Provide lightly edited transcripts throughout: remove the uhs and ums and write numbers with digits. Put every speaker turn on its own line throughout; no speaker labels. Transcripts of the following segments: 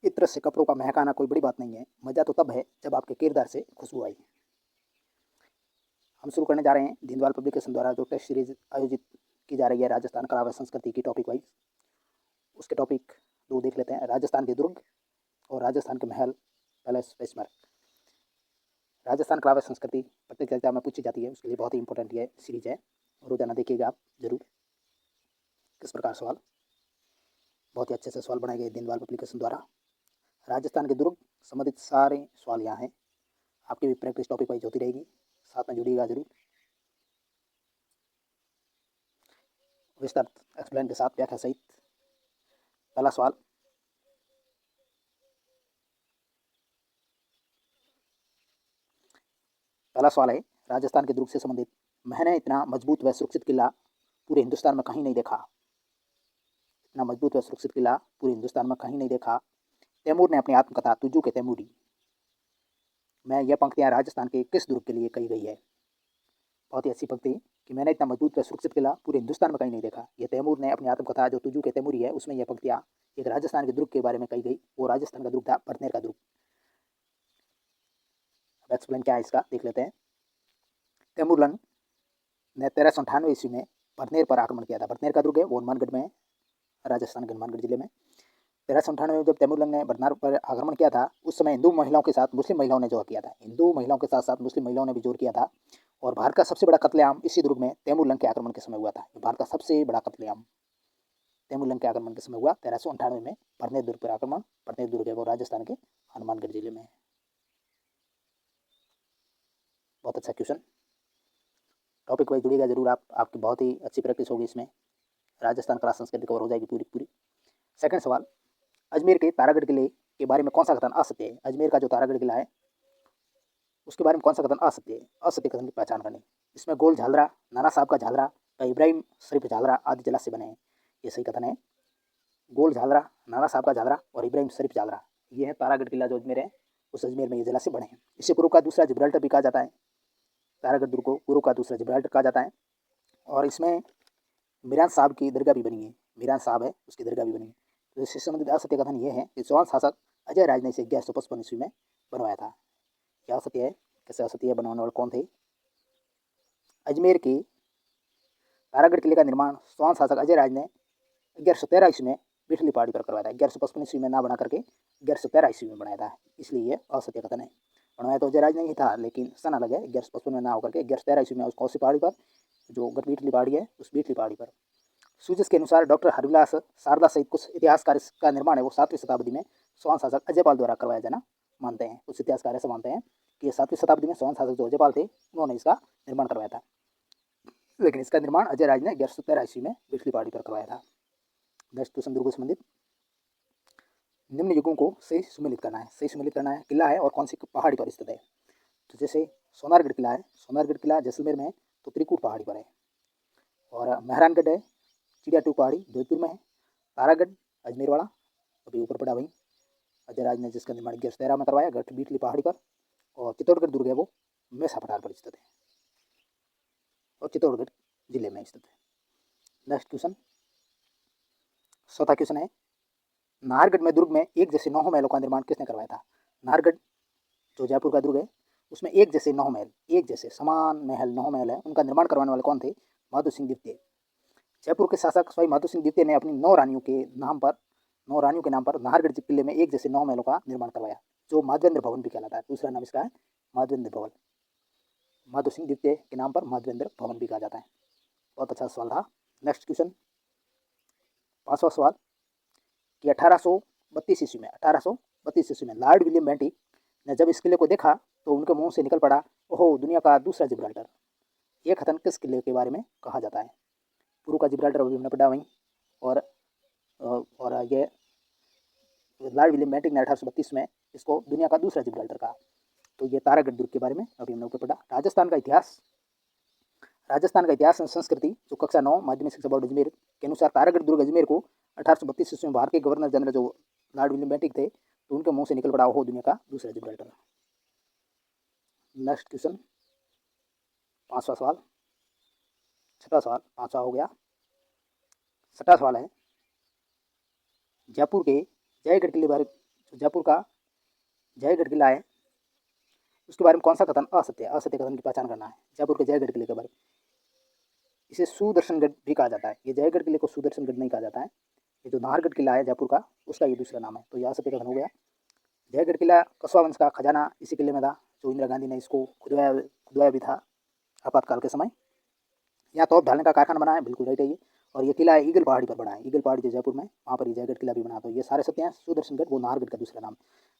इत्र से कपड़ों का महकाना कोई बड़ी बात नहीं है, मजा तो तब है जब आपके किरदार से खुशबू आई। हम शुरू करने जा रहे हैं दीनदयाल पब्लिकेशन द्वारा जो टेस्ट सीरीज आयोजित की जा रही है राजस्थान कला व संस्कृति की टॉपिक वाइज। उसके टॉपिक दो देख लेते हैं, राजस्थान के दुर्ग और राजस्थान के महल पैलेस स्मारक। राजस्थान कला व संस्कृति प्रत्येक एग्जाम में पूछी जाती है, उसके लिए बहुत ही इंपॉर्टेंट ये सीरीज है, रोजाना देखिएगा आप जरूर। किस प्रकार सवाल, बहुत ही अच्छे से सवाल बनाए गए दीनदयाल पब्लिकेशन द्वारा। राजस्थान के दुर्ग संबंधित सारे सवाल यहाँ हैं, आपकी भी प्रैक्टिस टॉपिक वाइज होती रहेगी, साथ में जुड़िएगा जरूर। विस्तृत एक्सप्लेन के साथ व्याख्या सहित। पहला सवाल, है राजस्थान के दुर्ग से संबंधित, मैंने इतना मजबूत व सुरक्षित किला पूरे हिंदुस्तान में कहीं नहीं देखा। इतना मजबूत व सुरक्षित किला पूरे हिंदुस्तान में कहीं नहीं देखा। तैमूर ने अपनी आत्मकथा तुजू के तैमूरी में यह पंक्तियां राजस्थान के किस दुर्ग के लिए कही गई है? बहुत ही अच्छी पंक्ति कि मैंने इतना मजबूत व सुरक्षित किला पूरे हिंदुस्तान में कहीं नहीं देखा। यह तैमूर ने अपनी आत्मकथा जो तुजू के तैमूरी है उसमें यह पंक्तियां एक राजस्थान के दुर्ग के बारे में कही गई। वो राजस्थान का दुर्ग था बड़नेर का दुर्ग। अब एक्सप्लेन क्या है इसका देख लेते हैं। तैमूरलन ने 1398 ईस्वी में बड़नेर पर आक्रमण किया था। बड़नेर का दुर्ग है वो हनुमानगढ़ में है, राजस्थान के हनुमानगढ़ जिले में। 1398 में जब तैमूरलन ने बड़नेर पर आक्रमण किया था, उस समय हिंदू महिलाओं के साथ मुस्लिम महिलाओं ने जोर किया था। हिंदू महिलाओं के साथ साथ मुस्लिम महिलाओं ने भी जोर किया था। और भारत का सबसे बड़ा कत्लेआम इसी दुर्ग में तैमूरलन के आक्रमण के समय हुआ था। भारत का सबसे बड़ा कत्लेआम तैमूरलन के आक्रमण के समय हुआ 1398 में बड़नेर दुर्ग पर आक्रमण। बड़नेर दुर्ग है वो राजस्थान के हनुमानगढ़ जिले में है। बहुत अच्छा क्वेश्चन, टॉपिक वाइज जुड़ेगा जरूर आप, आपकी बहुत ही अच्छी प्रैक्टिस होगी इसमें। राजस्थान कला संस्कृति कवर हो जाएगी पूरी पूरी। सेकंड सवाल, अजमेर के तारागढ़ किले के बारे में कौन सा कथन असत्य है? अजमेर का जो तारागढ़ किला है उसके बारे में कौन सा कथन असत्य है? असत्य कथन की पहचान करनी। इसमें गोल झालरा, नाना साहब का झालरा का इब्राहिम शरीफ झालरा आदि जलाशय से बने हैं, ये सही कथन है। गोल झालरा, नाना साहब का झालरा और इब्राहिम शरीफ झालरा, ये है तारागढ़ किला जो अजमेर है, उस अजमेर में ये जलाशय बने हैं। इसे पूर्व का दूसरा जिब्राल्टर भी कहा जाता है। तारागढ़ दुर्ग को पूर्व का दूसरा जिब्राल्टर कहा जाता है। और इसमें मीरान साहब की दरगाह भी बनी है, मीरान साहब है उसकी दरगाह भी बनी है। तो इससे संबंधित असत्य कथन ये है कि चौहान शासक अजय राज ने इसे 1155 ईस्वी में बनवाया था। क्या असत्य है? कैसे असत्य है? बनवाने वाले कौन थे? अजमेर के तारागढ़ किले का निर्माण चौहान शासक अजय राज ने 1113 ईस्वी में बिठली पहाड़ी पर करवाया था। 1155 ईस्वी में ना बना करके 1113 ईस्वी में बनाया था, इसलिए ये असत्य कथन है। बनवाया तो अजय राज नहीं था, लेकिन सन अलग है, 1155 में ना होकर के 1113 ईस्वी में उस कौसी पहाड़ी पर जो बिठली पहाड़ी है उस बिठली पहाड़ी पर। सूजस के अनुसार डॉक्टर हरिविलास शारदा सहित कुछ इतिहासकार इसका निर्माण है वो 7वीं शताब्दी में चौहान शासक अजयपाल द्वारा करवाया जाना मानते हैं। कुछ इतिहासकार ऐसा मानते हैं कि 7वीं शताब्दी में चौहान शासक जो अजयपाल थे उन्होंने इसका निर्माण करवाया था, लेकिन इसका निर्माण अजय राज ने 1113 ईस्वी में बिठली पहाड़ी पर करवाया था। नेक्स्ट क्वेश्चन, दुर्ग संबंधित। निम्न युगों को सही सुमेलित करना है। सही सुमेलित करना है, किला है और कौन सी पहाड़ी पर स्थित है? तो जैसे सोनारगढ़ किला है, सोनारगढ़ किला जैसलमेर में है तो त्रिकूट पहाड़ी पर है। और मेहरानगढ़ है चिड़िया टू पहाड़ी जोधपुर में है। तारागढ़ अजमेर वाला अभी ऊपर पड़ा वहीं, अजय राज ने जिसका निर्माण 1113 में करवाया, गढ़ बीटली पहाड़ी पर। और चित्तौड़गढ़ दुर्ग है वो मेसा पठार पर स्थित है और चित्तौड़गढ़ जिले में स्थित है। नेक्स्ट क्वेश्चन, चौथा क्वेश्चन है, नाहरगढ़ में दुर्ग में एक जैसे 9 महलों का निर्माण किसने करवाया था? नाहरगढ़ जो जयपुर का दुर्ग है उसमें एक जैसे 9 महल, एक जैसे समान महल 9 महल है, उनका निर्माण करवाने वाले कौन थे? माधो सिंह द्वितीय। जयपुर के शासक स्वाई माधो सिंह द्वितीय ने अपनी 9 रानियों के नाम पर नाहरगढ़ किले में एक जैसे 9 महलों का निर्माण करवाया, जो माधवेंद्र भवन भी कहलाता है। दूसरा नाम इसका है माधवेंद्र भवन। माधो सिंह द्वितीय के नाम पर माधवेंद्र भवन भी कहा जाता है। बहुत अच्छा सवाल था। नेक्स्ट क्वेश्चन, 5वां सवाल कि 1832 ईस्वी में लॉर्ड विलियम बेंटिक ने जब इस किले को देखा तो उनके मुंह से निकल पड़ा, ओहो दुनिया का दूसरा जिब्राल्टर। यह कथन किस किले के बारे में कहा जाता है? पूर्व का जिब्राल्टर अभी हमने पढ़ा वहीं। और ये लॉर्ड विलियम बेंटिक ने 1832 में इसको दुनिया का दूसरा जिब्राल्टर कहा। तो ये तारागढ़ दुर्ग के बारे में अभी हमने ऊपर पढ़ा। राजस्थान का इतिहास और संस्कृति जो कक्षा 9 माध्यमिक शिक्षा बोर्ड अजमेर के अनुसार तारागढ़ दुर्ग अजमेर को 1832 ईस्वी में भारत के गवर्नर जनरल जो लॉर्ड विलियम बेंटिक थे तो उनके मुंह से निकल पड़ा, ओहो दुनिया का दूसरा जिब्राल्टर। नेक्स्ट क्वेश्चन, 5वां सवाल, 6वां सवाल, 5वां हो गया। 6वां सवाल है, जयपुर के जयगढ़ किले बारे जो जयपुर का जयगढ़ किला है उसके बारे में कौन सा कथन असत्य है? असत्य कथन की पहचान करना है। जयपुर के जयगढ़ किले के बारे में, इसे सुदर्शनगढ़ भी कहा जाता है। ये जयगढ़ किले को सुदर्शनगढ़ नहीं कहा जाता है। ये जो नाहरगढ़ किला है जयपुर का, उसका ये दूसरा नाम है। तो यह असत्य कथन हो गया। जयगढ़ किला कस्बा वंश का खजाना इसी किले में था, जो इंदिरा गांधी ने इसको खुदवाया भी था आपातकाल के समय। यहाँ तोप ढालने का कारखाना बना है, बिल्कुल राइट है ये। और ये किला ईगल पहाड़ी पर बना है, ईगल पहाड़ी जो जयपुर में, वहाँ पर ये जयगढ़ किला भी बना। तो ये सारे सत्य हैं। सुदर्शनगढ़ वो नाहरगढ़ का दूसरा नाम।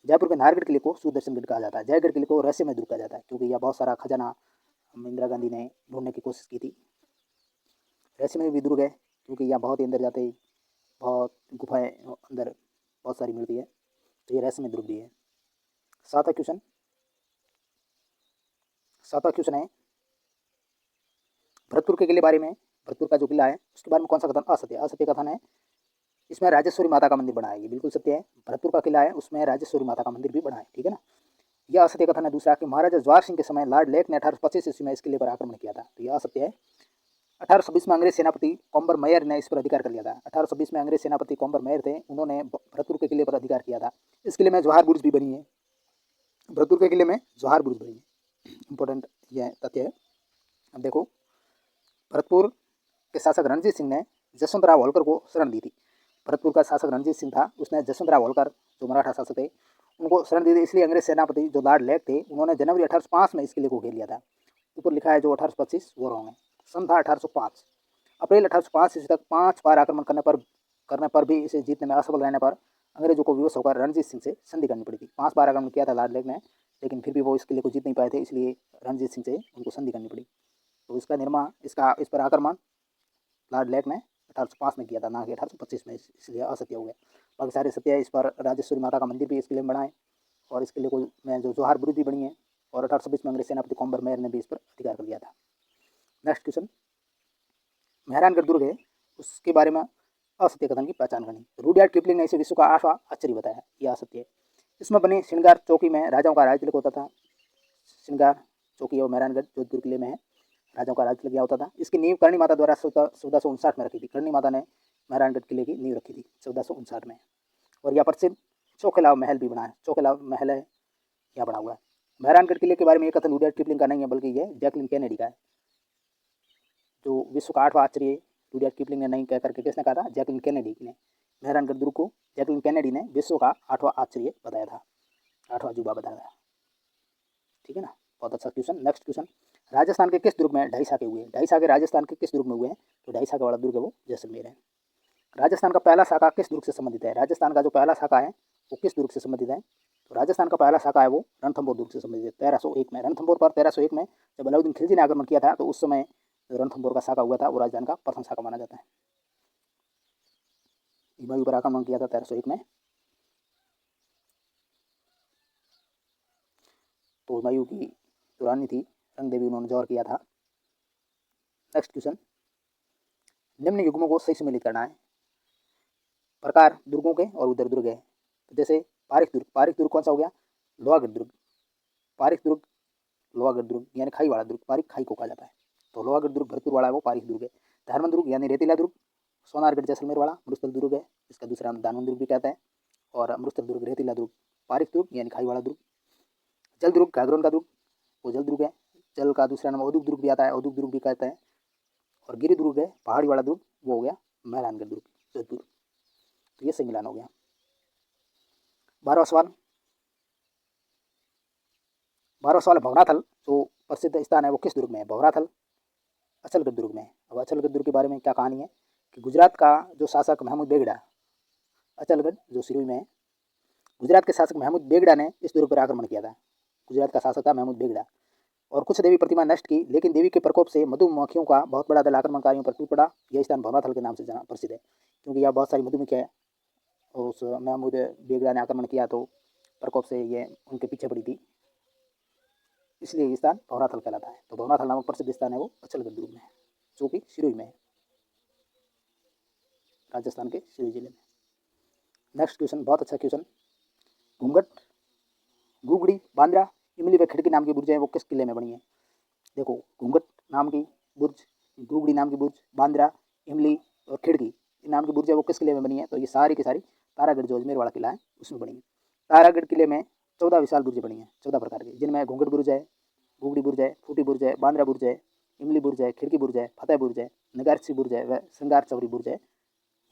जयपुर के नाहरगढ़ किले को सुदर्शनगढ़ कहा जाता है। जयगढ़ किले को रहस्यमय दुर्ग कहा जाता है, क्योंकि यह बहुत सारा खजाना इंदिरा गांधी ने ढूंढने की कोशिश की थी। रहस्यमय भी दुर्ग है, क्योंकि यहाँ बहुत ही अंदर जाते ही बहुत गुफाएं अंदर बहुत सारी मिलती है। तो ये रहस्यमय दुर्ग भी है। सातवां क्वेश्चन है भरतपुर के किले बारे में। भरतपुर का जो किला है उसके बारे में कौन सा कथन असत्य? असत्य कथन है इसमें राजेश्वरी माता का मंदिर बना है। ये बिल्कुल सत्य है। भरतपुर का किला है उसमें राजेश्वरी माता का मंदिर भी बना है, ठीक है ना। यह असत्य कथन है दूसरा कि महाराजा जवाहर सिंह के समय लॉर्ड लेक ने 1825 ईस्वी में इस किले पर आक्रमण किया था। तो यह असत्य है। 1826 में अंग्रेज सेनापति कॉम्बर मेयर ने इस पर अधिकार कर लिया था। 1826 में अंग्रेज सेनापति कॉम्बर मेयर थे, उन्होंने भरतपुर के किले पर अधिकार किया था। इस किले में जवाहर बुर्ज भी बनी है। भरतपुर के किले में जवाहर बुर्ज बनी है, इंपॉर्टेंट यह तथ्य है। अब देखो, भरतपुर के शासक रणजीत सिंह ने जसवंतराव होलकर को शरण दी थी। भरतपुर का शासक रणजीत सिंह था, उसने जसवंतराव होलकर जो मराठा शासक थे उनको शरण दी थी। इसलिए अंग्रेज सेनापति जो लॉर्ड लेक थे उन्होंने जनवरी 1805 में इस किले को घेर लिया था। ऊपर लिखा है जो 1825 वो रॉन्ग है। सन था 1805। अप्रैल 1805 ईस्वी तक 5 बार आक्रमण करने पर भी इसे जीतने में असफल रहने पर अंग्रेजों को विवश होकर रणजीत सिंह से संधि करनी पड़ी थी। 5 बार आक्रमण किया था लॉर्ड लेक ने, लेकिन फिर भी वो इस किले को जीत नहीं पाए थे, इसलिए रणजीत सिंह से उनको संधि करनी पड़ी। तो इसका निर्माण इस पर आक्रमण लॉर्ड लेक ने 1805 में किया था, ना कि 1825 में, इसलिए असत्य हो गया। बाकी सारे सत्य है। इस पर राजेश्वरी माता का मंदिर भी इस किले में बना है, और इस किले को में जो जवाहर बुर्ज भी बनी है, और 1826 में अंग्रेज सेनापति कॉम्बर मेयर ने भी इस पर अधिकार कर लिया था। नेक्स्ट क्वेश्चन, मेहरानगढ़ दुर्ग है उसके बारे में असत्य कथन की पहचान करनी। रुडयार्ड किपलिंग ने इसे विश्व का 8वां आश्चर्य बताया, यह असत्य है। इसमें बनी श्रृंगार चौकी में राजाओं का राज तिलक होता था। श्रृंगार चौकी और मेहरानगढ़ जोधपुर किले में है, राजाओं का राज तिलक यहाँ होता था। इसकी नींव करणी माता द्वारा 1459 में रखी थी। करणी माता ने मेहरानगढ़ किले की नींव रखी थी 1459 में। और यह प्रसिद्ध चौखलाव महल भी बना है, चौखलाव महल है यहाँ बना हुआ है। मेहरानगढ़ किले के बारे में ये कथन रुडयार्ड किपलिंग का नहीं है, बल्कि ये जैकलिन कैनेडी का है। जो विश्व का 8वां आश्चर्य रुडयार्ड किपलिंग ने नहीं कह करके किसने कहा था? जैकलिन कैनेडी ने। मेहरानगढ़ दुर्ग को जैकलिन कैनेडी ने विश्व का 8वां आश्चर्य बताया था, 8वां अजूबा बताया था, ठीक है ना। बहुत अच्छा क्वेश्चन। नेक्स्ट क्वेश्चन, राजस्थान के किस दुर्ग में ढाई शाखे हुए हैं? ढाई शाखे राजस्थान के किस दुर्ग में हुए हैं? तो ढाई शाखे वाला दुर्ग है वो जैसलमेर है। राजस्थान का पहला शाखा किस दुर्ग से संबंधित है? राजस्थान का जो पहला शाखा है वो किस दुर्ग से संबंधित है? तो राजस्थान का पहला शाखा है वो रणथंभौर दुर्ग से संबंधित है। 1301 में रणथंभौर पर 1301 में जब अलाउद्दीन खिलजी ने आक्रमण किया था, तो उस समय रणथंभौर का शाखा हुआ था, वो राजस्थान का प्रथम शाखा माना जाता है। हुमायूं पर आक्रमण किया था 1301 में, तो हुमायूं की जो रानी थी रंग देवी, उन्होंने जौहर किया था। नेक्स्ट क्वेश्चन, निम्न युग्मों को सही सम्मिलित करना है। प्रकार दुर्गों के और उदर दुर्ग है। तो जैसे पारिक दुर्ग कौन सा हो गया? लोहागढ़ दुर्ग। पारिक दुर्ग लोहागढ़ दुर्ग यानी खाई वाला दुर्ग, पारिक खाई को कहा जाता है। तो लोहागढ़ दुर्ग भरतपुर वाला है वो पारिक दुर्ग है। धारमन दुर्ग यानी रेतीला दुर्ग सोनारगढ़ जैसलमेर वाला मरुस्थल दुर्ग है, इसका दूसरा नाम दानवन दुर्ग भी कहते हैं। और मरुस्थल दुर्ग रेतीला दुर्ग, पारिक दुर्ग यानी खाई वाला दुर्ग। जल दुर्ग घाघरोन का दुर्ग वो जल दुर्ग है, जल का दूसरा नाम औदुक दुर्ग भी आता है, औदुक दुर्ग भी कहते हैं। और गिरि दुर्ग है पहाड़ी वाला दुर्ग, वो हो गया मेहरानगढ़ दुर्ग जोधपुर। तो ये सही मिलान हो गया। 12वां सवाल भवनाथल जो प्रसिद्ध स्थान है वो किस दुर्ग में है? भवनाथल अचलगढ़ दुर्ग में है। अब अचलगढ़ दुर्ग के बारे में क्या कहानी है कि गुजरात का जो शासक महमूद बेगड़ा, अचलगढ़ जो सिरोही में है, गुजरात के शासक महमूद बेगड़ा ने इस दुर्ग पर आक्रमण किया था। गुजरात का शासक था महमूद बेगड़ा, और कुछ देवी प्रतिमा नष्ट की, लेकिन देवी के प्रकोप से मधुमक्खियों का बहुत बड़ा दल आक्रमणकारियों पर टूट पड़ा। यह स्थान भवनाथल के नाम से जाना प्रसिद्ध है, क्योंकि यहाँ बहुत सारी मधुमक्खियाँ हैं, और उस महमूद बेगड़ा ने आक्रमण किया तो प्रकोप से ये उनके पीछे पड़ी थी, इसलिए ये स्थान भवनाथल कहलाता है। तो भवनाथल नामक प्रसिद्ध स्थान है वो अचलगढ़ दुर्ग में है, जो कि सिरोही में है, राजस्थान के सिरोही जिले में। नेक्स्ट क्वेश्चन, बहुत अच्छा क्वेश्चन, घूंघट गुगड़ी बांद्रा इमली व खिड़की नाम की बुर्जें वो किस किले में बनी है? देखो, घूंघट नाम की बुर्ज, गुगड़ी नाम की बुर्ज, बांद्रा, इमली और खिड़की नाम की बुर्जें वो किस किले में बनी है? तो ये सारी की सारी तारागढ़ जो अजमेर वाला किला है उसमें बनी है। तारागढ़ किले में 14 विशाल बुर्जें बनी हैं, 14 प्रकार की, जिनमें घूंघट बुर्ज है, घुगड़ी बुर्ज है, फूटी बुर्ज है, बांद्रा बुर्ज है, इमली बुर्ज है, खिड़की बुर्ज है, फतेह बुर्ज है, नगारसी बुर्ज है व श्रृंगार चौरी बुर्ज है।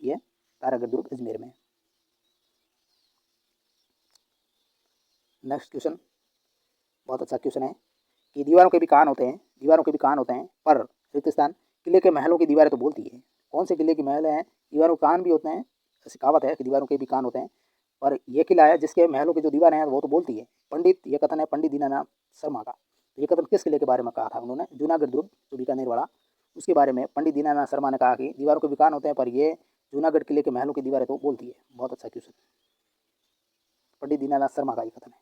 ये तारागढ़ दुर्ग अजमेर में। नेक्स्ट क्वेश्चन बहुत अच्छा क्वेश्चन है कि दीवारों के भी कान होते हैं, दीवारों के भी कान होते हैं, पर रेगिस्तान किले के महलों की दीवारें तो बोलती है। कौन से किले के महल हैं दीवारों के कान भी होते हैं? ऐसी कहावत है कि दीवारों के भी कान होते हैं, पर यह किला है जिसके महलों की जो दीवारें हैं वो तो बोलती है। पंडित, ये कथन है पंडित दीनानाथ शर्मा का। ये कथन किस किले के बारे में कहा था उन्होंने? जूनागढ़ दुर्ग, जो बीकानेर वाला, उसके बारे में पंडित दीनानाथ शर्मा ने कहा कि दीवारों के भी कान होते हैं, पर ये जूनागढ़ किले के महलों की दीवारें तो बोलती है। बहुत अच्छा क्वेश्चन, पंडित दीनानाथ शर्मा का ये कथन है।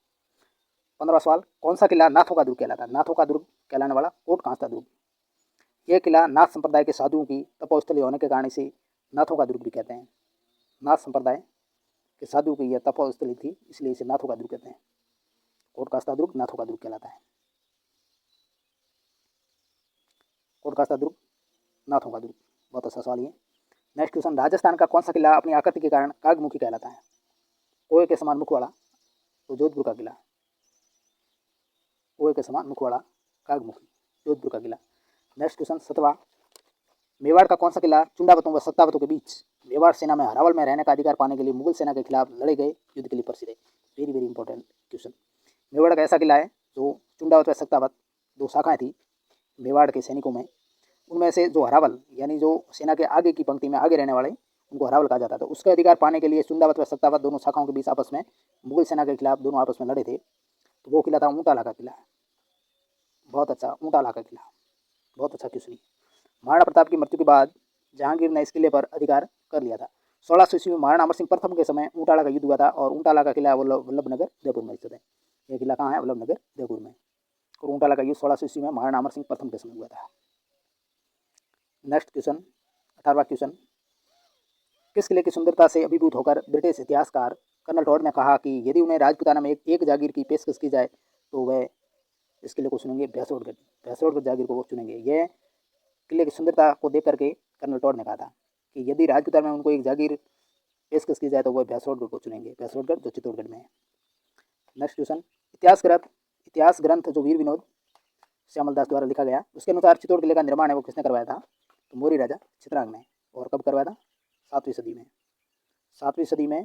15वां सवाल, कौन सा किला नाथों का दुर्ग कहलाता है? नाथों का दुर्ग कहलाने वाला कोट कांस्ता दुर्ग। यह किला नाथ संप्रदाय के साधुओं की तपोस्थली होने के कारण इसे नाथों का दुर्ग भी कहते हैं। नाथ संप्रदाय के साधुओं की यह तपोस्थली थी, इसलिए इसे नाथों का दुर्ग कहते हैं। कोट कांस्ता दुर्ग नाथों का दुर्ग कहलाता है। कोट कांस्ता दुर्ग नाथों का दुर्ग। बहुत अच्छा सवाल ये। नेक्स्ट क्वेश्चन, राजस्थान का कौन सा किला अपनी आकृति के कारण कागमुखी कहलाता है? कोए के समान मुख वाला, तो जोधपुर का किला। कोए के समान मुख वाला कागमुखी, जोधपुर का किला। नेक्स्ट क्वेश्चन 7वां, मेवाड़ का कौन सा किला चुंडावतों व सत्तावतों के बीच मेवाड़ सेना में हरावल में रहने का अधिकार पाने के लिए मुगल सेना के खिलाफ लड़े गए युद्ध के लिए प्रसिद्ध है? Very very important question. Mewar का ऐसा किला है जो चुंडावत व सत्तावत दो शाखाएं थी मेवाड़ के सैनिकों में, उनमें से जो हरावल यानी जो सेना के आगे की पंक्ति में आगे रहने वाले, उनको हरावल कहा जाता था। उसका अधिकार पाने के लिए चुंडावत व सत्तावत दोनों शाखाओं के बीच आपस में मुगल सेना के खिलाफ दोनों आपस में लड़े थे। तो वो किला था ऊंटाला का किला। बहुत अच्छा, ऊंटाला का किला। बहुत अच्छा क्वेश्चन। महाराणा प्रताप की मृत्यु के बाद जहांगीर ने इस किले पर अधिकार कर लिया था। 1600 ईस्वी में महाराणा अमर सिंह प्रथम के समय ऊंटाला का युद्ध हुआ था और ऊंटाला का किला वल्लभनगर जयपुर में स्थित है। यह किला कहाँ है? वल्लभनगर जयपुर में। और ऊंटाला का युद्ध 1600 ईस्वी में महाराणा अमर सिंह प्रथम के समय हुआ था। नेक्स्ट क्वेश्चन 18वां क्वेश्चन, किस किले की सुंदरता से अभिभूत होकर ब्रिटिश इतिहासकार कर्नल टॉड ने कहा कि यदि उन्हें राजपुताना में एक जागीर की पेशकश की जाए तो वह इस किले को चुनेंगे? भैंसरोडगढ़। भैंसरोडगढ़ जागीर को वो चुनेंगे। यह किले की सुंदरता को देख करके कर्नल टॉड ने कहा था कि यदि राजपुताना में उनको एक जागीर पेशकश की जाए तो वह भैंसरोडगढ़ को चुनेंगे। भैंसरोडगढ़ जो चित्तौड़गढ़ में है। नेक्स्ट क्वेश्चन, इतिहास ग्रंथ जो वीर विनोद श्यामलदास द्वारा लिखा गया, उसके अनुसार चित्तौड़ किले का निर्माण है वो किसने करवाया था? तो मोरी राजा चित्रांग ने। और कब करवाया था? 7वीं सदी में। 7वीं सदी में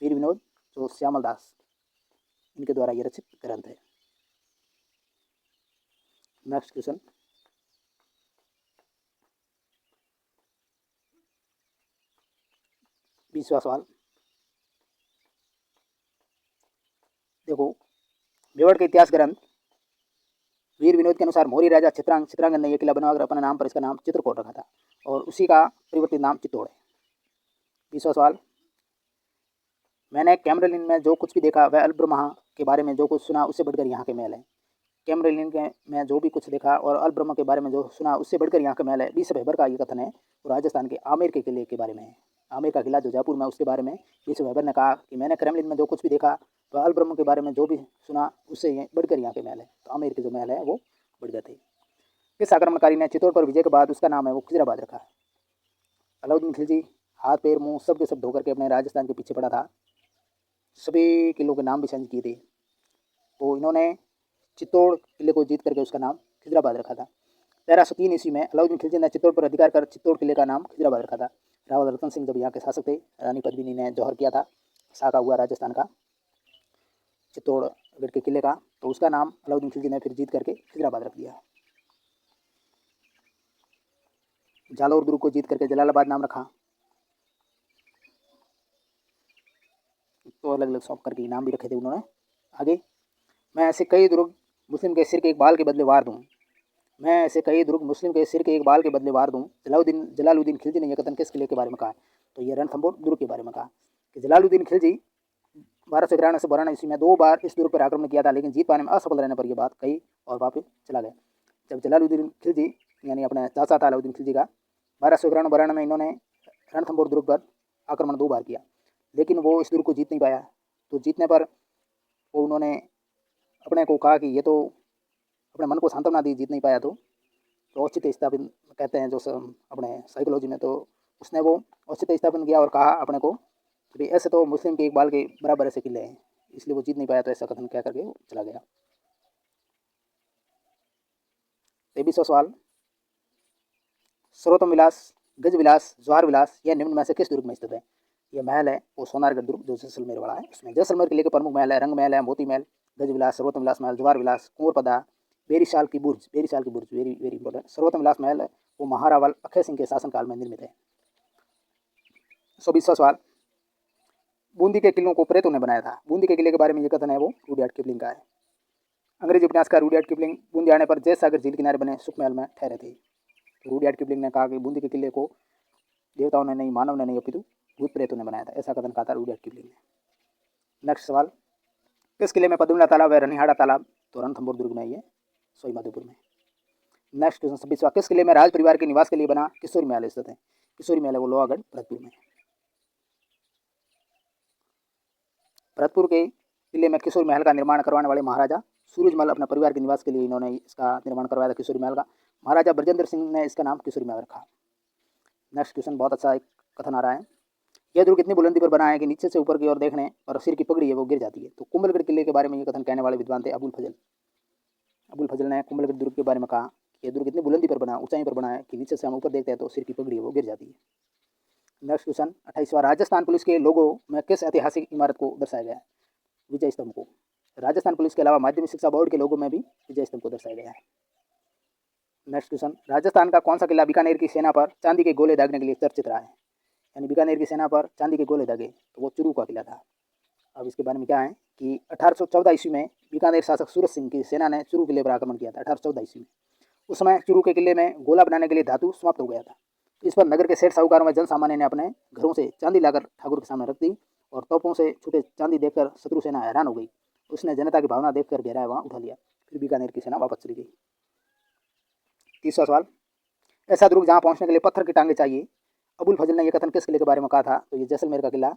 वीर विनोद जो श्यामलदास, इनके द्वारा ये रचित ग्रंथ है। नेक्स्ट क्वेश्चन, बीसवां सवाल, देखो, मेवाड़ के इतिहास ग्रंथ वीर विनोद के अनुसार मोरी राजा चित्रांगन ने यह किला बनवाकर अपने नाम पर इसका नाम चित्रकोट रखा था और उसी का परिवर्तित नाम चित्तौड़ है। 20वां सवाल, मैंने कैमरलिन में जो कुछ भी देखा वह अल्ब्रह्मा के बारे में जो कुछ सुना उससे बढ़कर यहाँ के महल है। कैमरलिन के में जो भी कुछ देखा और अल्ब्रह्मा के बारे में जो सुना उससे बढ़कर यहाँ का महल है। 20 वेबर का ये कथन है वो राजस्थान के आमेर के किले के बारे में है। आमेर का किला जो जयपुर में, उसके बारे में 20 वेबर ने कहा कि मैंने क्रेमलिन में जो कुछ भी देखा तो अल्ब्रह्मा के बारे में जो भी सुना उससे बढ़कर यहाँ के महल है। तो आमेर के जो महल है वो बढ़ गए थे। किस आक्रमणकारी ने चित्तौड़ पर विजय के बाद उसका नाम है वो खिजराबाद रखा? अलाउद्दीन खिलजी हाथ पैर मुंह सब के सब धोकर के अपने राजस्थान के पीछे पड़ा था, सभी किलों के नाम भी चेंज किए थे, तो इन्होंने चित्तौड़ किले को जीत करके उसका नाम खिजराबाद रखा था। 1303 ईस्वी में अलाउद्दीन खिलजी ने चित्तौड़ पर अधिकार कर चित्तौड़ किले का नाम खिजराबाद रखा था। रावल रतन सिंह जब यहाँ के शासक थे, रानी पद्मिनी ने जौहर किया था, साका हुआ राजस्थान का चित्तौड़गढ़ के किले का, तो उसका नाम अलाउद्दीन खिलजी ने फिर जीत करके खिजराबाद रख दिया। जालौर दुर्ग को जीत करके जलालाबाद नाम रखा। तो अलग अलग सौंप करके नाम भी रखे थे उन्होंने। आगे, मैं ऐसे कई दुर्ग मुस्लिम के सिर के एक बाल के बदले वार दूं। मैं ऐसे कई दुर्ग मुस्लिम के सिर के एक बाल के बदले वार दूं। जलालुद्दीन खिलजी ने यह कथन किस किले के बारे में कहा? तो यह रणथंभौर दुर्ग के बारे में कहा कि जलालुद्दीन खिलजी 1291 से 1292 ईस्वी में 2 बार इस दुर्ग पर आक्रमण किया था, लेकिन जीत पाने में असफल रहने पर यह बात कही और वापस चला गया। जब जलालुद्दीन खिलजी यानी अपने चाचा था अलाउद्दीन खिलजी का, 1291 में इन्होंने रणथंभौर दुर्ग पर आक्रमण 2 बार किया, लेकिन वो इस दुर्ग को जीत नहीं पाया। तो जीतने पर वो उन्होंने अपने को कहा कि ये तो अपने मन को सांत्वना दी, जीत नहीं पाया तो औचित्य स्थापन कहते हैं जो अपने साइकोलॉजी में, तो उसने वो औचित्य स्थापन किया और कहा अपने को कि ऐसे तो मुस्लिम के एक बाल के बराबर ऐसे किले हैं, इसलिए वो जीत नहीं पाया, तो ऐसा कथन क्या करके वो चला गया। 23वां सवाल, सर्वोत्तम विलास, गज विलास, जवाहर विलास यह निम्न में से किस दुर्ग में स्थित है? यह महल है वो सोनारगढ़ दुर्ग जो जैसलमेर वाला है। उसमें जैसलमेर किले के प्रमुख महल है रंग महल है, मोती महल, गज विलास, सर्वोत्तम विलास महल, जवाहर विलास, कुंवरपदा, बेरीशाल की बुर्ज, बेरीशाल की बुर्ज वेरी वेरी इंपॉर्टेंट। सर्वोत्तम विलास महल है वो महारावल अक्षय सिंह के शासनकाल में निर्मित है। 120वां सवाल, बूंदी के किलों को प्रेतों ने बनाया था। बूंदी के किले के बारे में ये कथन है वो रुडयार्ड किपलिंग का है। अंग्रेजी उपन्यासकार रुडयार्ड किपलिंग बूंदी आने पर जय सागर झील किनारे बने सुख महल में ठहरे थे। तो रुडयार्ड किपलिंग ने कहा कि बूंदी के किले को देवताओं ने नहीं, मानव ने नहीं, अपितु भूत प्रेतों ने बनाया था, ऐसा कथन कहा था रुडयार्ड किपलिंग ने। नेक्स्ट सवाल, किस किले में पद्मला तालाब है? रनिहाड़ा तालाब तो रणथंभौर दुर्ग में, ये सोई माधोपुर में। नेक्स्ट क्वेश्चन 26वां, किस किले में राज परिवार के निवास के लिए बना किशोरी महल स्थित है? किशोरी महल है वो लोहागढ़ भरतपुर में। भरतपुर के किले में किशोरी महल का निर्माण करवाने वाले महाराजा सूरजमल अपने परिवार के निवास के लिए इन्होंने इसका निर्माण करवाया था किशोरी महल का। महाराजा ब्रजेंद्र सिंह ने इसका नाम किशोरी महल रखा। नेक्स्ट क्वेश्चन बहुत अच्छा एक कथन आ रहा है, यह दुर्ग इतनी बुलंदी पर बना है कि नीचे से ऊपर की ओर देखने पर सिर की पगड़ी है वो गिर जाती है। तो कुंभलगढ़ किले के बारे में ये कथन कहने वाले विद्वान थे अबुल फजल। अबुल फजल ने कुंभलगढ़ दुर्ग के बारे में कहा कि यह दुर्ग इतनी बुलंदी पर बना, ऊंचाई पर बना है कि नीचे से हम ऊपर देखते हैं तो सिर की पगड़ी है वो गिर जाती है। नेक्स्ट क्वेश्चन 28वां, राजस्थान पुलिस के लोगो में किस ऐतिहासिक इमारत को दर्शाया गया है? विजय स्तंभ को। राजस्थान पुलिस के अलावा माध्यमिक शिक्षा बोर्ड के लोगों में भी विजय स्तंभ को दर्शाया गया है। नेक्स्ट क्वेश्चन, राजस्थान का कौन सा किला बीकानेर की सेना पर चांदी के गोले दागने के लिए चर्चित रहा है? यानी बीकानेर की सेना पर चांदी के गोले दागे तो वो चुरू का किला था। अब इसके बारे में क्या है कि 1814 ईस्वी में बीकानेर शासक सूरज सिंह की सेना ने चुरू किले पर आक्रमण किया था 1814 ईस्वी में। उस समय चुरू के किले में गोला बनाने के लिए धातु समाप्त हो गया था। इस पर नगर के सेठ साहूकारों व जन सामान्य ने अपने घरों से चांदी लाकर ठाकुर के सामने रख दी और तोपों से छूटे चांदी देखकर शत्रु सेना हैरान हो गई। उसने जनता की भावना देखकर गहराया वहां उठा लिया, फिर बीकानेर की सेना वापस चली गई। 30वां सवाल, ऐसा दुर्ग जहां पहुंचने के लिए पत्थर की टांगे चाहिए। अबुल फजल ने यह कथन किस किले के बारे में कहा था? तो ये जैसलमेर का किला,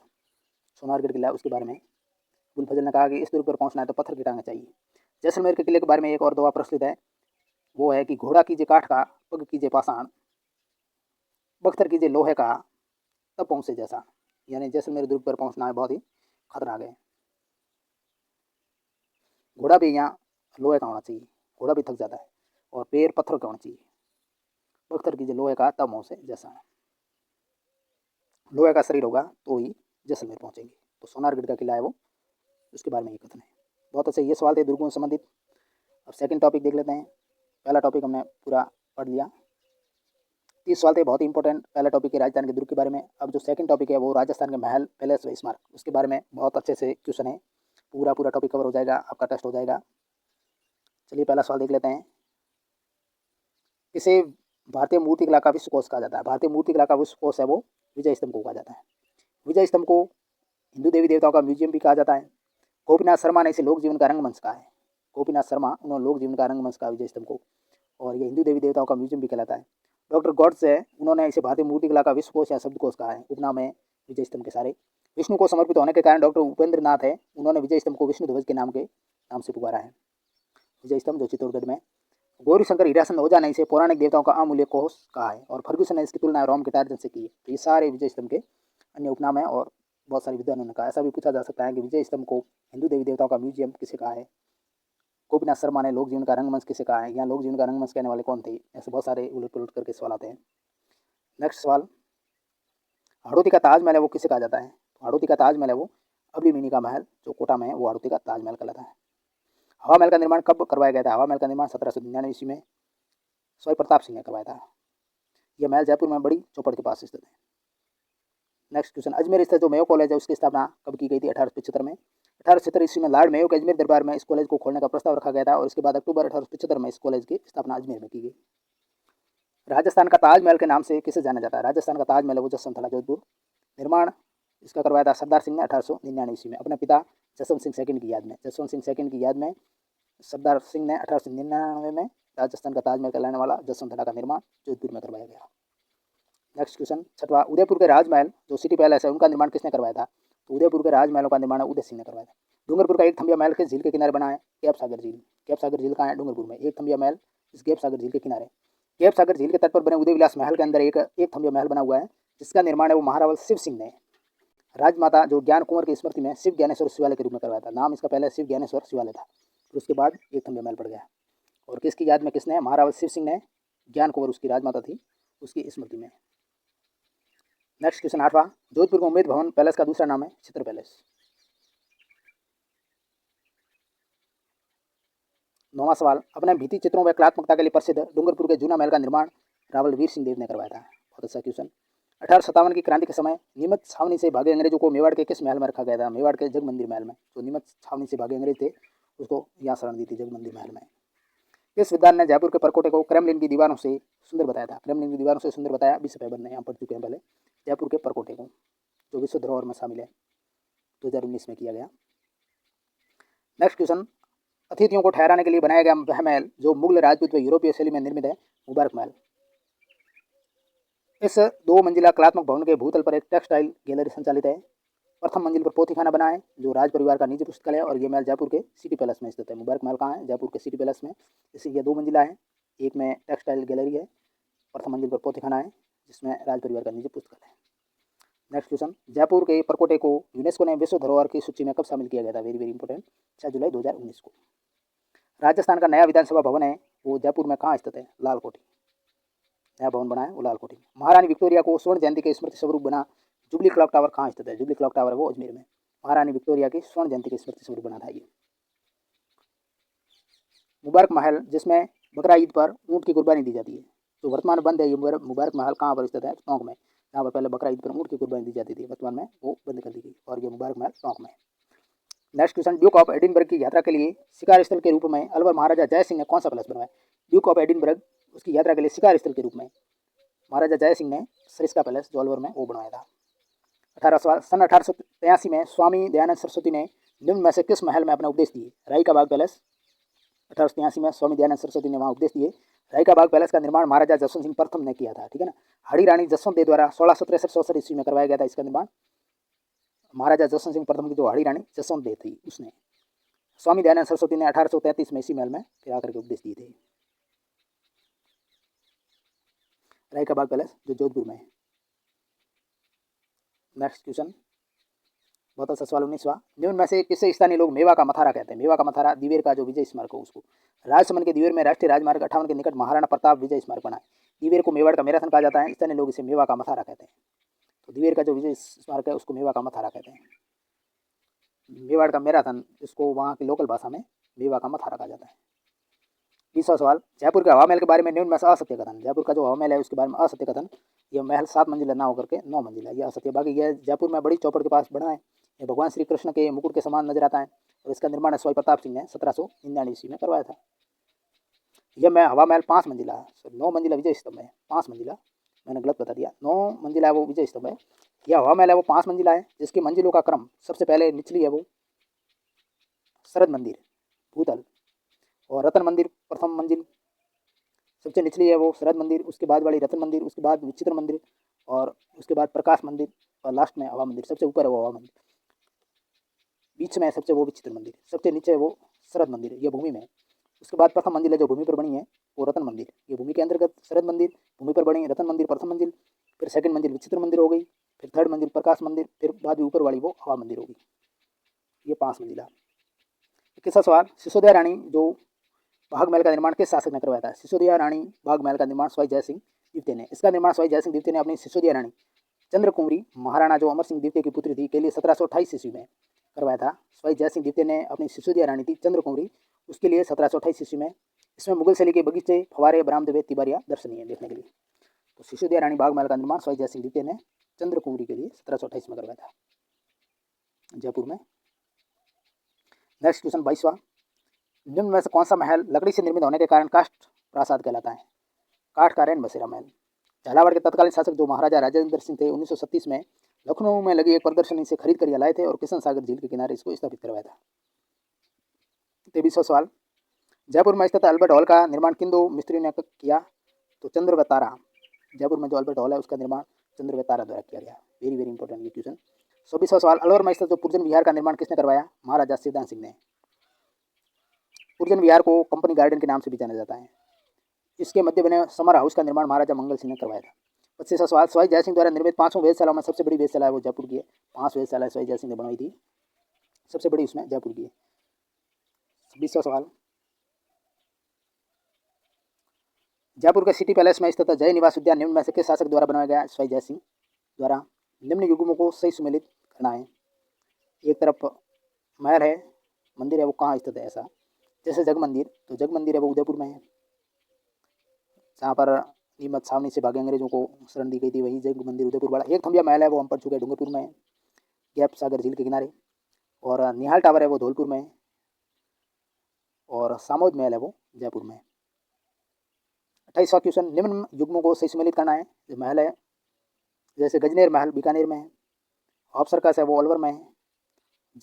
सोनारगढ़ किला, उसके बारे में अबुल फजल ने कहा कि इस दुर्ग पर पहुंचना है तो पत्थर की टांगे चाहिए। जैसलमेर के किले के बारे में एक और दोहा प्रचलित है, वो है कि घोड़ा कीजिए काठ का, पग कीजिए पाषाण, बख्तर कीजिए लोहे का, तब पहुंचे जैसा। यानी जैसलमेर दुर्ग पर पहुंचना है बहुत ही खतरनाक है। घोड़ा भी यहाँ लोहे का होना चाहिए, घोड़ा भी थक जाता है, और पैर पत्थर का होना चाहिए। बख्तर कीजिए लोहे का, तब पहुंचे जैसा। लोहे का शरीर होगा तो ही जैसलमेर पहुंचेंगे। तो सोनारगढ़ का किला है वो, उसके बारे में ये कथन है। बहुत अच्छे ये सवाल थे दुर्गों से संबंधित। अब सेकंड टॉपिक देख लेते हैं। पहला टॉपिक हमने पूरा पढ़ लिया, 30 सवाल थे बहुत ही इंपॉर्टेंट पहला टॉपिक है राजस्थान के दुर्ग के बारे में। अब जो सेकंड टॉपिक है वो राजस्थान के महल, पैलेस व स्मारक, उसके बारे में बहुत अच्छे से क्वेश्चन है। पूरा टॉपिक कवर हो जाएगा, आपका टेस्ट हो जाएगा। चलिए पहला सवाल देख लेते हैं। इसे भारतीय मूर्ति कला का विश्व कोश कहा जाता है। भारतीय मूर्ति कला का विश्व कोश है वो विजय स्तंभ को कहा जाता है। विजय स्तंभ को हिंदू देवी देवताओं का म्यूजियम भी कहा जाता है। गोपीनाथ शर्मा ने इसे लोक जीवन का रंगमंच कहा है। गोपीनाथ शर्मा उन्होंने लोक जीवन का रंगमंच कहा विजय स्तंभ को, और ये हिंदू देवी देवताओं का म्यूजियम भी कहलाता है। डॉक्टर गॉड्स है, उन्होंने इसे भारतीय मूर्ति कला का विश्वकोश या शब्दकोश कहा है। उपनाम है विजय स्तंभ के सारे। विष्णु को समर्पित होने के कारण डॉक्टर उपेंद्र नाथ है, उन्होंने विजय स्तंभ को विष्णु ध्वज के नाम से पुकारा है। विजय स्तंभ जो चित्तौड़गढ़ में। गौरी शंकर हीराचंद ओझा ने इसे पौराणिक देवताओं का अमूल्य कोष कहा है, और फर्ग्यूसन ने इसकी तुलना रोम के टार्जन से की है। तो ये सारे विजय स्तंभ के अन्य उपनाम है, और बहुत सारे विद्वानों ने कहा। ऐसा भी पूछा जा सकता है कि विजय स्तंभ को हिंदू देवी देवताओं का म्यूजियम किसे कहा है। गोपीनाथ शर्मा ने लोक जीवन का रंगमंच किसे कहा है, या लोक जीवन का रंगमंच कहने वाले कौन थे। ऐसे बहुत सारे उलट पुलट करके सवाल आते हैं। नेक्स्ट सवाल, हाड़ौती का ताजमहल है वो किसे कहा जाता है? हाड़ौती का ताजमहल है वो अबली मिनी का महल जो कोटा में है, वो हाड़ौती का ताजमहल कहलाता है। हवा महल का निर्माण कब करवाया गया था? हवा महल का निर्माण 1799 ईस्वी में स्वाई प्रताप सिंह ने करवाया था। यह महल जयपुर में बड़ी चौपड़ के पास स्थित है। नेक्स्ट क्वेश्चन, अजमेर स्थित जो मेयो कॉलेज है उसकी स्थापना कब की गई थी? 1875 में। 1876 ईस्वी में लॉर्ड मेयो के अजमेर दरबार में इस कॉलेज को खोलने का प्रस्ताव रखा गया था, और इसके बाद अक्टूबर 1875 में इस कॉलेज की स्थापना अजमेर में की गई। राजस्थान का ताजमहल के नाम से किसे जाना जाता है? राजस्थान का ताजमहल वो जसवंत जोधपुर। निर्माण इसका करवाया था सरदार सिंह ने 1899 ईस्वी में अपने पिता जसवंत सिंह सेकंड की याद में। जसवंत सिंह सेकंड की याद में सरदार सिंह ने 1899 में राजस्थान का ताजमहल कहलाने वाला जसवंत का निर्माण जोधपुर में करवाया गया। नेक्स्ट क्वेश्चन छठवां, उदयपुर के राजमहल जो सिटी पैलेस है उनका निर्माण किसने करवाया था? तो उदयपुर के राजमहलों का निर्माण उदय सिंह ने करवाया था। डूंगरपुर का एक थंबिया महल किस झील के किनारे बना है? कैप सागर झील। कैप सागर झील कहाँ है? डूंगरपुर में। एक थंबिया महल इस कैप सागर झील के किनारे। कैप सागर झील के तट पर बने उदय विलास महल के अंदर एक थंबिया महल बना हुआ है, जिसका निर्माण है वो महारावल शिव सिंह ने राजमाता जो ज्ञान कुंवर की स्मृति में शिव ज्ञानेश्वर शिवालय के रूप में करवाया था। नाम इसका पहले शिव ज्ञानेश्वर शिवालय था, फिर उसके बाद एक थम्बे महल पड़ गया। और किसकी याद में किसने? महाराज शिव सिंह ने ज्ञान कुंवर उसकी राजमाता थी उसकी स्मृति में। नेक्स्ट क्वेश्चन 8वां, जोधपुर के उम्मेद भवन पैलेस का दूसरा नाम है चित्र पैलेस। 9वां सवाल, अपने भित्ति चित्रों व कलात्मकता के लिए प्रसिद्ध डूंगरपुर के जूना महल का निर्माण रावल वीर सिंह देव ने करवाया था। बहुत अच्छा क्वेश्चन। 1857 की क्रांति के समय नीमच छावनी से भागे अंग्रेजों को मेवाड़ के किस महल में रखा गया था? मेवाड़ के जगमंदिर महल में। जो नीमच छावनी से भागे अंग्रेज थे उसको यहाँ शरण दी थी जगमंदिर महल में। किस विद्वान ने जयपुर के परकोटे को क्रेमलिन की दीवारों से सुंदर बताया था? क्रेमलिन की दीवारों से सुंदर बताया विश्व पैबंद ने, यहाँ पढ़ चुके हैं पहले। जयपुर के परकोटे को जो विश्व धरोहर में शामिल है, 2019 में किया गया। नेक्स्ट क्वेश्चन, अतिथियों को ठहराने के लिए बनाया गया वह महल जो मुगल राजपूत व यूरोपीय शैली में निर्मित है, मुबारक महल। इस 2 मंजिला कलात्मक भवन के भूतल पर एक टेक्सटाइल गैलरी संचालित है। प्रथम मंजिल पर पोथीखाना बना है जो राज परिवार का निजी पुस्तकालय है, और ये महल जयपुर के सिटी पैलेस में स्थित है। मुबारक महल कहाँ है? जयपुर के सिटी पैलेस में। इसी ये 2 मंजिला है, एक में टेक्सटाइल गैलरी है, प्रथम मंजिल पर पोथीखाना है जिसमें राज परिवार का निजी पुस्तकालय है। नेक्स्ट क्वेश्चन, जयपुर के परकोटे को यूनेस्को ने विश्व धरोहर की सूची में कब शामिल किया गया था? वेरी वेरी इंपॉर्टेंट, 6 जुलाई 2019 को। राजस्थान का नया विधानसभा भवन है वो जयपुर में कहाँ स्थित है? लाल कोठी। नया भवन बना है वो लाल कोठी। महारानी विक्टोरिया को स्वर्ण जयंती के स्मृति स्वरूप बना जुबली क्लॉक टावर कहाँ स्थित है? जुबली क्लॉक टावर है वो अजमेर में। महारानी विक्टोरिया की स्वर्ण जयंती के स्मृति स्वरूप बना था ये। मुबारक महल जिसमें बकरा ईद पर ऊँट की कुर्बानी दी जाती है, जो वर्तमान बंद है, ये मुबारक महल कहाँ पर स्थित है? टोंक में। जहाँ पर पहले बकरा ईद पर ऊँट की कुर्बानी दी जाती थी, वर्तमान में वो बंद कर दी गई, और ये मुबारक महल टोंक में। Next question, Duke of Edinburgh की यात्रा के लिए शिकार स्थल के रूप में अलवर महाराजा जय सिंह ने कौन सा पैलेस बनवाया? ड्यूक ऑफ एडिनबर्ग उसकी यात्रा के लिए शिकार स्थल के रूप में महाराजा जय सिंह ने सरिस्का पैलेस जो अलवर में वो बनवाया था। 18 सवाल, सन 1883 में स्वामी दयानंद सरस्वती ने निम्न में से किस महल में अपना उपदेश दिए? राई का बाग पैलेस। 1883 में स्वामी दयानंद सरस्वती ने वहाँ उपदेश दिए। राई का बाग पैलेस का निर्माण महाराजा जसवंत सिंह प्रथम ने किया था, ठीक है ना। हड़ी रानी जसवंत देव द्वारा 1663 ईस्वी में करवाया गया था इसका निर्माण। महाराजा जसवंत सिंह प्रथम की जो हड़ी रानी जसवंत देव थी उसने। स्वामी दयानंद सरस्वती ने 1833 में इसी महल में फिर आकर के उपदेश दिए थे। राई का बाग पैलेस जो जोधपुर में है। नेक्स्ट क्वेश्चन, बहुत अच्छा सवाल 19वां, निम्न में से किसे स्थानीय लोग मेवा का मथारा कहते हैं? मेवा का मथारा दिवेर का जो विजय स्मारक हो उसको। राजसमंद के दिवेर में राष्ट्रीय राजमार्ग 58 के निकट महाराणा प्रताप विजय स्मारक बना है। दिवेर को मेवाड़ का मैराथन कहा जाता है, स्थानीय लोग इसे मेवा का मथारा कहते हैं। तो दिवेर का जो विजय स्मारक है उसको मेवा का मथारा कहते हैं। मेवाड़ का मैराथन जिसको वहाँ की लोकल भाषा में मेवा का मथारा कहा जाता है। 20वां सवाल, जयपुर के हवा महल के बारे में निम्न में से असत्य कथन। जयपुर का जो हवा महल है उसके बारे में असत्य कथन, यह महल 7 मंजिला ना होकर के 9 मंजिला, यह असत्य। बाकी यह जयपुर में बड़ी चौपड़ के पास बना है, यह भगवान श्री कृष्ण के मुकुट के समान नजर आता है, और इसका निर्माण स्वामी प्रताप सिंह ने 1799 ईस्वी में करवाया था। यह मैं हवा महल 5 मंजिला है, 9 मंजिला विजय स्तंभ है, 5 मंजिला, मैंने गलत बता दिया, 9 मंजिला है वो विजय स्तंभ है। यह हवा महल है वो 5 मंजिला है, जिसकी मंजिलों का क्रम सबसे पहले निचली है वो शरद मंदिर भूतल, और रतन मंदिर प्रथम मंजिल, सबसे निचली है वो शरद मंदिर, उसके बाद वाली रतन मंदिर, उसके बाद विचित्र मंदिर, और उसके बाद प्रकाश मंदिर, और लास्ट में हवा मंदिर। सबसे ऊपर है वो हवा मंदिर, बीच में सबसे वो विचित्र मंदिर, सबसे नीचे है वो शरद मंदिर, ये भूमि में। उसके बाद प्रथम मंजिल है जो भूमि पर बनी है वो रतन मंदिर, ये भूमि के अंतर्गत शरद मंदिर, भूमि पर बनी रतन मंदिर प्रथम मंजिल, फिर सेकंड मंजिल विचित्र मंदिर हो गई, फिर थर्ड मंजिल प्रकाश मंदिर, फिर बाद में ऊपर वाली वो हवा मंदिर होगी। ये 5 मंजिला। 21वां सवाल, सिसोदिया रानी जो बाघ महल का निर्माण किस शासक ने करवाया था? सिसोदिया रानी बाघ महल का निर्माण स्वाई जय सिंह द्वितीय ने। इसका निर्माण स्वाई जय सिंह द्वितीय ने अपनी सिसोदिया रानी चंद्र कुंवरी महाराणा जो अमर सिंह द्वितीय की पुत्री थी के लिए 1728 ईस्वी में करवाया था। स्वाई जय सिंह द्वितीय ने अपनी सिसोदिया रानी थी चंद्र कुंवरी, उसके लिए 1728 ईस्वी में। इसमें मुगल शैली के बगीचे, फवारे, बरामदे, तिबारियाँ दर्शनीय है देखने के लिए। तो सिसोदिया रानी बाघ महल का निर्माण स्वाई जय सिंह द्वितीय ने चंद्र कुंवरी के लिए 1728 में करवाया था जयपुर में। नेक्स्ट क्वेश्चन 22वां, निम्न में से कौन सा महल लकड़ी से निर्मित होने के कारण काष्ठ प्रासाद कहलाता है? काठ का रैन बसेरा महल। झालावाड़ के तत्कालीन शासक जो महाराजा राजेंद्र सिंह थे 1937 में लखनऊ में लगी एक प्रदर्शनी से खरीद कर यह लाए थे और किशन सागर झील के किनारे इसको स्थापित करवाया था। 23वां सवाल, जयपुर में स्थित अल्बर्ट हॉल का निर्माण किन 2 मिस्त्रियों ने किया? तो चंद्र व तारा। जयपुर में जो अल्बर्ट हॉल है उसका निर्माण चंद्र व तारा द्वारा किया गया। वेरी वेरी इंपॉर्टेंट ये क्वेश्चन। 24वां सवाल, अलवर में स्थित जो पुरजन विहार का निर्माण किसने करवाया? महाराजा शिवदान सिंह ने। पुरजन विहार को कंपनी गार्डन के नाम से भी जाना जाता है। इसके मध्य बने समर हाउस का निर्माण महाराजा मंगल सिंह ने करवाया था। 25वां सवाल, सवाई जय सिंह द्वारा निर्मित 5 वेधशालाओं में सबसे बड़ी वेधशाला है वो जयपुर की है। 5 वेधशाला सवाई जय सिंह ने बनवाई थी, सबसे बड़ी उसमें जयपुर की है। 26वां सवाल, जयपुर के सिटी पैलेस में स्थित जय निवास उद्यान निम्न में से किस शासक द्वारा बनाया गया? सवाई जय सिंह द्वारा। निम्न युग्मों को सही सुमेलित करना है। एक तरफ महल है, मंदिर है, वो कहाँ स्थित है? ऐसा जैसे जग मंदिर, तो जग मंदिर है वो उदयपुर में है, जहाँ पर नीमच छावनी से भागे अंग्रेजों को शरण दी गई थी, वही जग मंदिर उदयपुर वाला। एक थम्बिया महल है वो हम पढ़ चुके हैं, डूंगरपुर में है, गैप सागर झील के किनारे। और निहाल टावर है वो धौलपुर में है, और सामोद महल है वो जयपुर में है। 28वां क्वेश्चन, निम्न युग्मों को सही सम्मिलित करना है। जो महल है जैसे गजनेर महल बीकानेर में है, हॉप सर्कस है वो अलवर में है,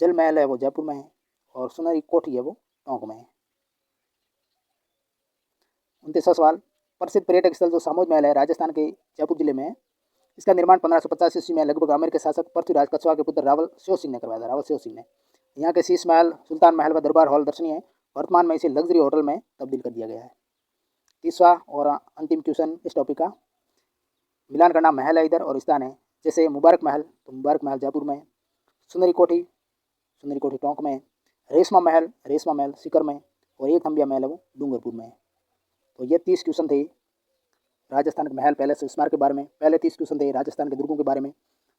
जल महल है वो जयपुर में है, और सुनहरी कोठी है वो टोंक में है। 29वां सवाल, प्रसिद्ध पर्यटक स्थल जो सामोद महल है राजस्थान के जयपुर जिले में है, इसका निर्माण 1585 ईस्वी में लगभग आमेर के शासक पृथ्वीराज कछवाहा के पुत्र रावल सेव सिंह ने करवाया था। रावल सेव सिंह ने। यहाँ के शीश महल, सुल्तान महल व दरबार हॉल दर्शनीय है। वर्तमान में इसे लग्जरी होटल में तब्दील कर दिया गया है। 30वां और अंतिम क्वेश्चन इस टॉपिक का, मिलान करना महल है इधर और स्थान है। जैसे मुबारक महल, तो मुबारक महल जयपुर में है, सुंदरी कोठी टोंक में है, रेशमा महल सीकर में, और एक थम्बिया महल है वो डूंगरपुर में है। तो ये 30 क्वेश्चन थे राजस्थान के महल पैलेस स्मारक के बारे में। पहले 30 क्वेश्चन थे राजस्थान के दुर्गों के बारे में।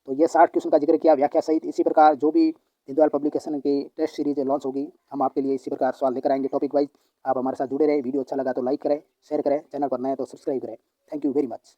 तो ये 60 क्वेश्चन का जिक्र किया व्याख्या सहित। इसी प्रकार जो भी दीनदयाल पब्लिकेशन की टेस्ट सीरीज लॉन्च होगी, हम आपके लिए इसी प्रकार सवाल लेकर आएंगे टॉपिक वाइज। आप हमारे साथ जुड़े रहे। वीडियो अच्छा लगा तो लाइक करें, शेयर करें, चैनल पर नए तो सब्सक्राइब करें। Thank you very much.